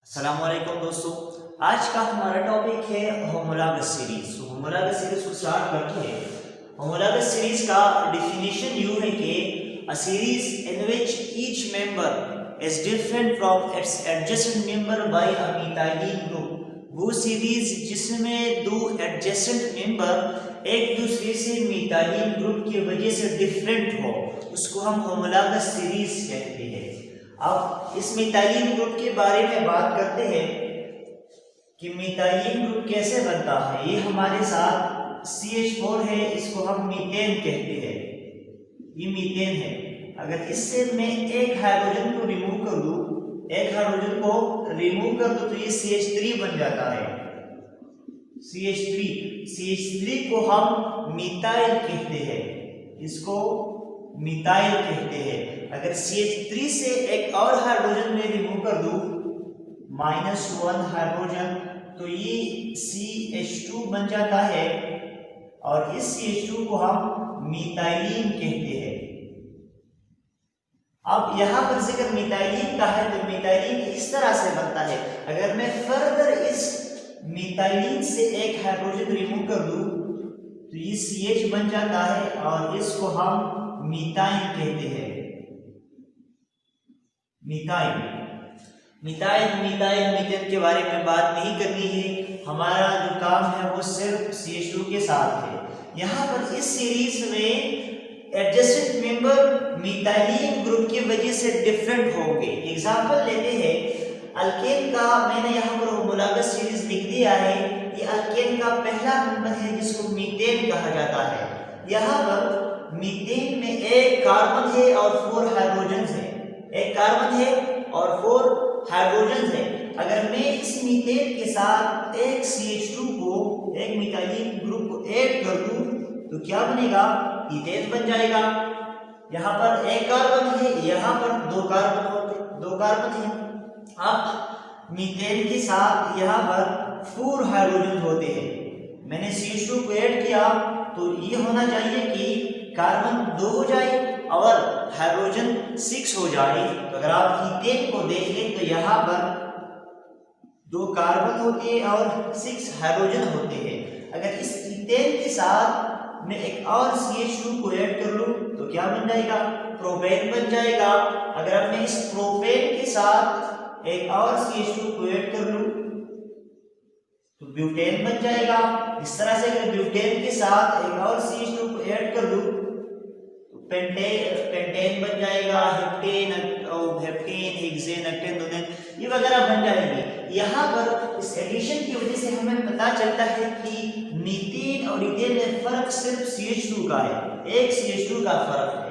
अस्सलामुअलैकुम दोस्तों, आज का हमारा टॉपिक है होमोलॉगस सीरीज। होमोलॉगस सीरीज को स्टार्ट करते हैं। होमोलॉगस सीरीज का डिफिनीशन यूं है कि a series in which each member is different from its adjacent member by a methylene group. वो सीरीज जिसमें दो एडजेसेंट मेंबर एक दूसरे से मिथाइलिन ग्रुप की वजह से डिफरेंट हो, उसको हम होमोलॉगस सीरीज कहते हैं। अब इस मिथाइलिन ग्रुप के बारे में बात करते हैं कि मिथाइलिन ग्रुप कैसे बनता है। ये हमारे साथ CH4 है, इसको हम मीथेन कहते हैं। ये मीथेन है। अगर इससे मैं एक हाइड्रोजन को रिमूव कर दूं, तो ये CH3 बन जाता है। CH3 को हम मिथाइल कहते हैं, इसको मिथाइल कहते हैं। अगर CH3 से एक और हाइड्रोजन में रिमूव कर दूं, -1 हाइड्रोजन, तो ये CH2 बन जाता है और इस CH2 को हम मिथाइलिन कहते हैं। अब यहां पर जिक्र मिथाइलिन का है, तो मिथाइलिन इस तरह से बनता है। अगर मैं फर्दर इस मिथाइलिन से एक हाइड्रोजन रिमूव कर दूं, तो ये CH बन जाता है और इसको हम मिथाइल कहते हैं। मीथेन के बारे में बात नहीं करनी है। हमारा जो काम है वो सिर्फ CH2 के साथ है। यहाँ पर इस सीरीज में एडजेसेंट मेंबर मिथाइलिन ग्रुप की वजह से डिफरेंट होंगे। एग्जांपल लेते हैं, अल्केन का मैंने यहाँ पर होमोलॉगस सीरीज लिख दिया है। ये अल्केन का पहला मेंबर है जिसको मीथेन कहा जाता है। यहाँ पर मीथेन में एक कार्बन है और 4 हाइड्रोजन है। एक कार्बन है और 4 हाइड्रोजन है। अगर मैं इस मीथेन के साथ एक CH2 को, एक मिथाइलिन ग्रुप को ऐड कर दूं, तो क्या बनेगा? इथेन बन जाएगा। यहाँ पर एक कार्बन है, यहाँ पर दो कार्बन है। अब मीथेन के साथ यहाँ पर 4 हाइड्रोजन होते हैं। मैंने CH2 को ऐड किया, तो ये होना चाहिए कि कार्बन 2 हो जाए और हाइड्रोजन 6 हो जाए। तो अगर आप इथेन को देखें तो यहाँ पर 2 कार्बन होते हैं और 6 हाइड्रोजन होते हैं। अगर इस इथेन के साथ मैं एक और CH2 को ऐड कर लूं, तो क्या बन जाएगा? प्रोपेन बन जाएगा। अगर मैं इस प्रोपेन के साथ एक और CH2 को ऐड कर लूं, तो ब्यूटेन बन जाएगा। इस तरह से अगर ब्यूटेन के साथ एक और CH2 को ऐड कर दूं, तो पेंटेन बन जाएगा, हेप्टेन, हेक्सेन, octane, ये वगैरह बन जाएंगे। यहाँ पर इस एडिशन की वजह से हमें पता चलता है कि मीथेन और इथेन में फर्क सिर्फ CH2 का है। एक CH2 का फर्क है।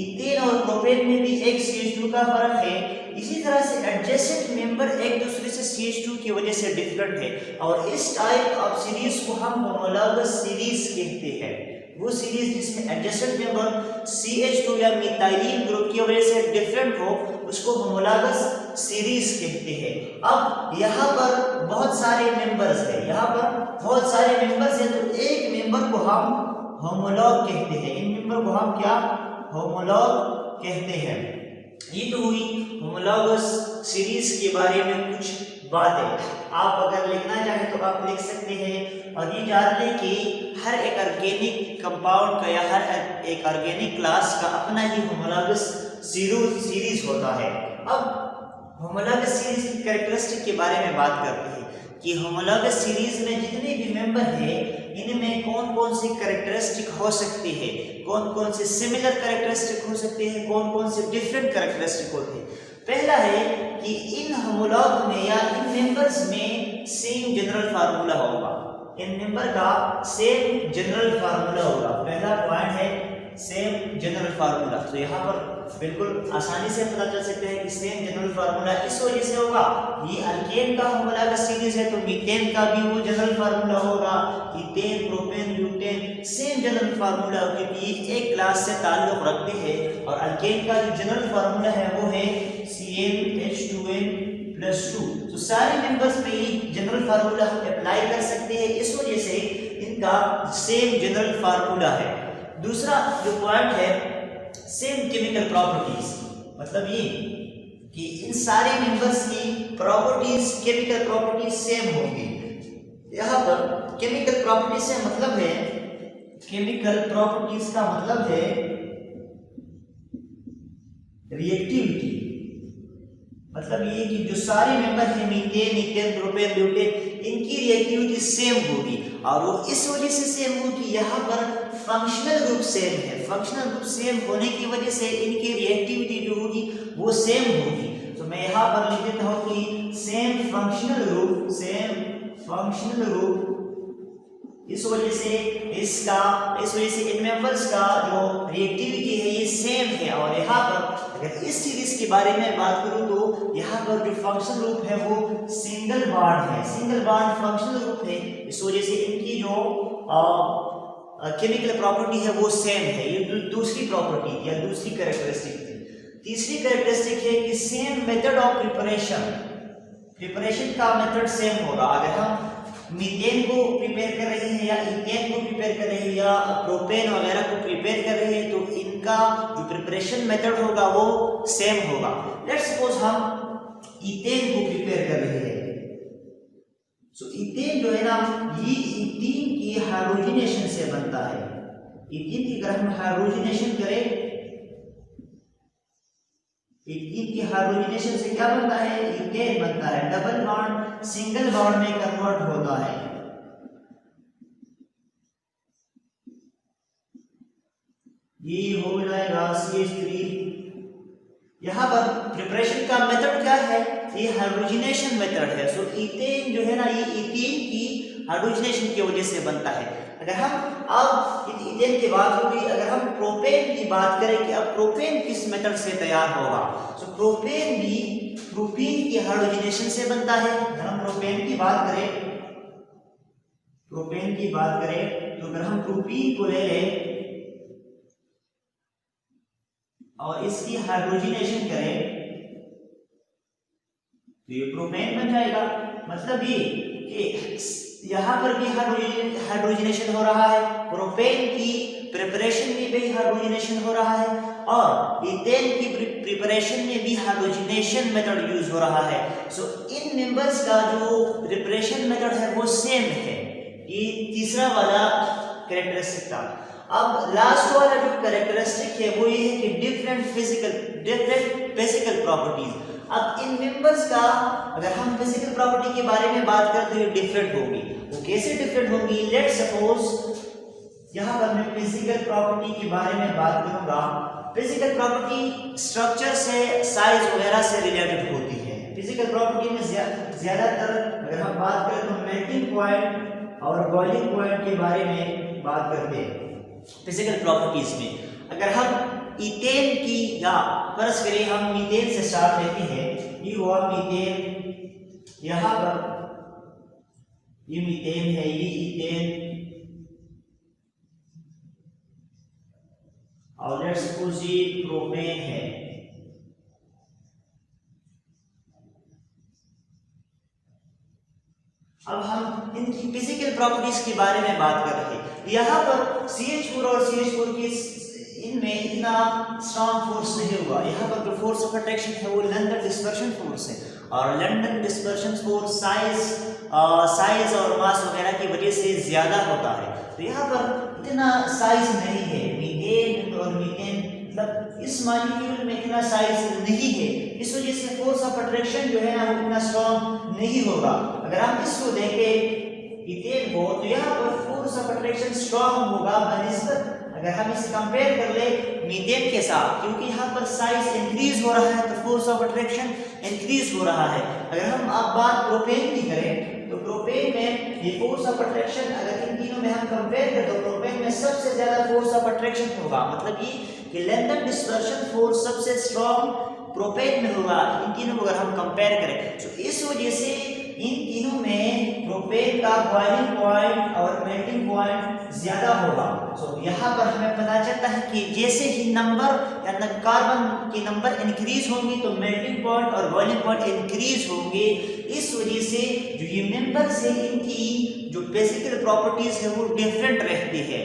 इथेन और प्रोपेन में भी एक CH2 का फर्क है। इसी तरह से एडजेसेंट मेंबर एक दूसरे से CH2 की वजह से डिफरेंट है और इस टाइप ऑफ सीरीज को हम होमोलॉगस सीरीज कहते हैं। वो सीरीज जिसमें एडजेसेंट मेंबर CH2 या मिथाइलिन ग्रुप की वजह से डिफरेंट हो, उसको होमोलॉगस सीरीज कहते हैं। अब यहाँ पर बहुत सारे मेंबर्स हैं, तो एक मेंबर को हम होमोलॉग कहते हैं। इन मेंबर को हम क्या होमोलॉग कहते हैं। ये तो हुई होमोलॉगस सीरीज के बारे में कुछ बातें। आप अगर लिखना चाहें तो आप लिख सकते हैं। और ये जान लें कि हर एक ऑर्गेनिक कंपाउंड का या हर एक ऑर्गेनिक क्लास का अपना ही होमोलॉगस सीरीज होता है। अब होमोलॉगस सीरीज की कैरेक्टरिस्टिक के बारे में बात करते हैं कि होमोलॉगस सीरीज में जितने भी मेंबर हैं, इनमें कौन कौन से कैरेक्टरिस्टिक हो सकते हैं, कौन कौन से सिमिलर कैरेक्टरिस्टिक हो सकते हैं, कौन कौन से डिफरेंट कैरेक्टरिस्टिक होते हैं। पहला है कि इन होमोलॉग में या इन मेंबर्स में सेम जनरल फार्मूला होगा। इन मेंबर का सेम जनरल फार्मूला होगा। पहला पॉइंट है सेम जनरल फार्मूला। तो यहाँ पर बिल्कुल आसानी से पता चल सकता है कि सेम जनरल फार्मूला इस वजह से होगा, ये अल्केन का होमोलॉगस सीरीज है, तो मीथेन का भी वो जनरल फार्मूला होगा। Ethane, propane, butane same general formula, क्योंकि ये एक क्लास से ताल्लुक रखते हैं। और अल्केन का जो जनरल फार्मूला है वो है CnH2n+2। तो सारे मेंबर्स पे ये जनरल फार्मूला हम अप्लाई कर सकते हैं, इस वजह से इनका सेम जनरल फार्मूला है। दूसरा जो पॉइंट है सेम केमिकल प्रॉपर्टीज, मतलब ये कि इन सारे मेंबर्स की प्रॉपर्टीज, केमिकल प्रॉपर्टीज सेम होंगी। यहाँ पर केमिकल प्रॉपर्टीज से मतलब है, केमिकल प्रॉपर्टीज का मतलब है रिएक्टिविटी। मतलब ये कि जो सारे मेंबर हैं मीथेन, ईथेन, प्रोपेन, ब्यूटेन, इनकी रिएक्टिविटी सेम होगी। और वो इस वजह से सेम होगी, यहाँ पर फंक्शनल ग्रुप सेम है। फंक्शनल ग्रुप सेम होने की वजह से इनकी रिएक्टिविटी जो होगी वो सेम होगी। तो मैं यहाँ पर लिख देता हूँ कि same functional group, same functional group, इस वजह से इन मेंबर्स का जो रिएक्टिविटी है ये सेम है। और यहाँ पर अगर इस सीरीज के बारे में बात करूँ तो यहाँ पर जो फंक्शनल ग्रुप है वो सिंगल बॉन्ड है, सिंगल बॉन्ड फंक्शनल ग्रुप है। इस वजह से इनकी जो केमिकल प्रॉपर्टी है वो सेम है। ये दूसरी प्रॉपर्टी या दूसरी कैरेक्टरिस्टिक थी। तीसरी कैरेक्टरिस्टिक है कि same method of preparation, preparation का मेथड सेम होगा। अगर हम मीथेन को प्रिपेयर कर रहे हैं या ईथेन को प्रिपेयर कर रहे हैं या प्रोपेन वगैरह को प्रिपेयर कर रहे हैं तो इनका जो प्रिपरेशन मेथड होगा वो सेम होगा। लेट्स सपोज हम ईथेन को प्रिपेयर कर रहे हैं। सो ईथेन जो है ना, ये ईथीन की हाइड्रोजनेशन से बनता है। ईथीन की अगर हम हाइड्रोजनेशन करें, ईथीन की हाइड्रोजनेशन से क्या बनता है, ईथेन बनता है। डबल बॉन्ड सिंगल बॉन्ड में कन्वर्ट होता है। ये हो जाएगा CH3। यहाँ पर प्रिपरेशन का मेथड क्या है, ये हाइड्रोजनेशन मेथड है। सो ईथेन जो है ना, ये ईथीन की हाइड्रोजनेशन की वजह से बनता है। अगर हम अब ईथेन की बात होगी, अगर हम प्रोपेन की बात करें कि अब प्रोपेन किस मेथड से तैयार होगा, तो प्रोपेन भी प्रोपीन की हाइड्रोजनेशन से बनता है। अगर हम प्रोपेन की बात करें, तो अगर हम प्रोपीन को ले लें और इसकी हाइड्रोजनेशन करें तो ये प्रोपेन बन जाएगा। मतलब ये कि यहाँ पर भी हाइड्रोजनेशन हो रहा है, प्रोपेन की प्रिपरेशन में भी हाइड्रोजनेशन हो रहा है और ईथेन की प्रिपरेशन में भी हाइड्रोजनेशन मेथड यूज हो रहा है। सो इन मेंबर्स का जो प्रिपरेशन मेथड है वो सेम है। ये तीसरा वाला कैरेक्टरिस्टिक था। अब लास्ट वाला जो कैरेक्टरिस्टिक है वो ये है कि डिफरेंट फिजिकल प्रॉपर्टीज। अब इन मेंबर्स का अगर हम फिजिकल प्रॉपर्टी के बारे में बात करें तो ये डिफरेंट होगी। वो कैसे डिफरेंट होगी, लेट्स सपोज यहाँ पर मैं फिजिकल प्रॉपर्टी के बारे में बात करूंगा। फिजिकल प्रॉपर्टी स्ट्रक्चर से, साइज वगैरह से रिलेटेड होती है। फिजिकल प्रॉपर्टी में ज्यादातर अगर हम बात करें तो मेल्टिंग पॉइंट और बॉइलिंग पॉइंट के बारे में बात करते हैं फिजिकल प्रॉपर्टीज में। अगर हम ईथेन की या फर्ज करें हम मीथेन से स्टार्ट लेते हैं, ये हुआ मीथेन, यहाँ पर ये मीथेन है, ये ईथेन और लेट्स सपोज ये प्रोपेन है। अब हम इनकी फिजिकल प्रॉपर्टीज के बारे में बात कर रहे हैं। यहाँ पर CH4 और CH4 की इनमें इतना स्ट्रॉन्ग फोर्स नहीं हुआ। यहाँ पर जो फोर्स ऑफ अट्रैक्शन है वो लंदन डिस्पर्शन फोर्स है और लंदन डिस्पर्शन फोर्स साइज और मास वगैरह की वजह से ज्यादा होता है। तो यहाँ पर इतना साइज नहीं है। मीथेन और मीथेन मतलब इस मॉलिक्यूल में इतना साइज नहीं है, इस वजह से फोर्स ऑफ अट्रैक्शन जो है ना वो इतना स्ट्रॉन्ग नहीं होगा। अगर हम इसको देखें ईथेन को तो यहाँ पर फोर्स ऑफ अट्रैक्शन स्ट्रॉन्ग होगा बनिस्बत अगर हम इसे कंपेयर कर ले मीथेन के साथ, क्योंकि यहाँ पर साइज इंक्रीज हो रहा है तो फोर्स ऑफ अट्रैक्शन इंक्रीज हो रहा है। अगर हम अब बात प्रोपेन की करें तो प्रोपेन में ये फोर्स ऑफ अट्रैक्शन अगर इन तीनों में हम कंपेयर करें तो प्रोपेन में सबसे ज्यादा फोर्स ऑफ अट्रैक्शन होगा। मतलब ये कि लंदन डिस्पर्शन फोर्स सबसे स्ट्रॉन्ग प्रोपेन में होगा इन तीनों को अगर हम कंपेयर करें। तो इस वजह से इन तीनों में प्रोपेन का बॉइलिंग पॉइंट और मेल्टिंग पॉइंट ज्यादा होगा। सो यहाँ पर हमें पता चलता है कि जैसे ही नंबर या कार्बन के नंबर इंक्रीज होंगे तो मेल्टिंग पॉइंट और बॉइलिंग पॉइंट इंक्रीज होंगे। इस वजह से जो ये मेंबर्स है इनकी जो फिजिकल प्रॉपर्टीज है वो डिफरेंट रहती है।